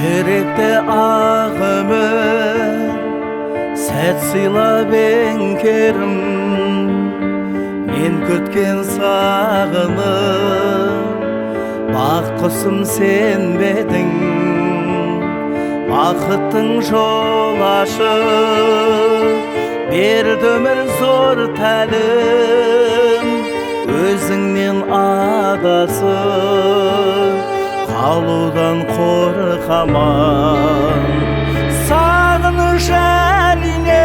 Жүректе ақ өмір сәт сыйлап еңкерім, мен күткен сағынып бақ құсым сен бедің. Бақыттың жол ашып берді өмір зор тәлім, өзіңнен адасып қалудан қорқамын. Сағыныш әлінен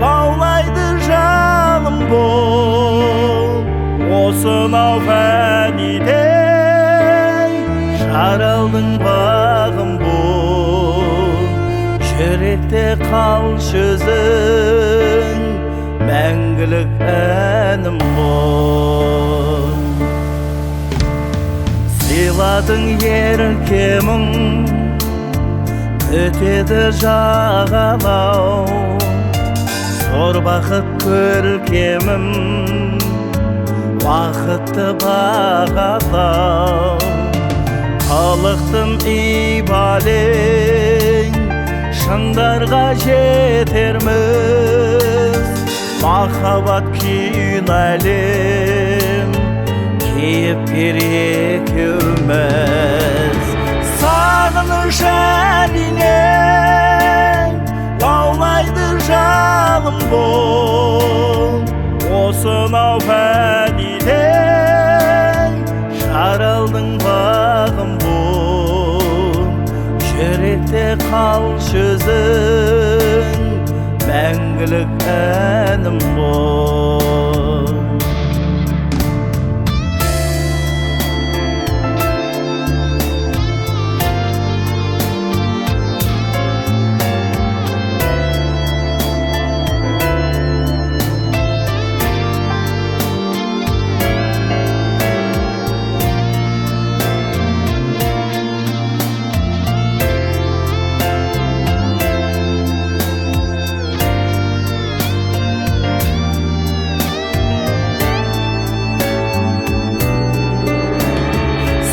лаулайды жаным бол, осынау фәниден жаралдың бағым бол. Жүректе қалшы өзің, мәңгілік әнім бол. Сыйладың еркемің, өтеді жағалау, зор бақыт көркемім, уақытты бағалау. Қалықтым ибалең, шыңдарға жетерміз, махаббат күйін әлем кейіпкер екеуміз. Сағыныш әлінен лаулайды жалым бол, осынау фәниден жаралдың бағым бол. Жүректе қалшы өзің, мәңгілік әнім бол.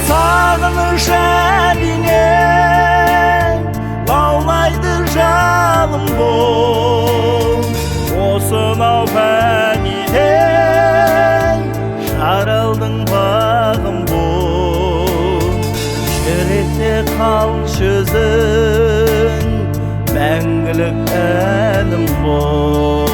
Сағыныш әлінен лаулайды жалым бол, осынау фәниден жаралдың бағым бол. Жүректе қалшы өзің, мәңгілік әнім бол.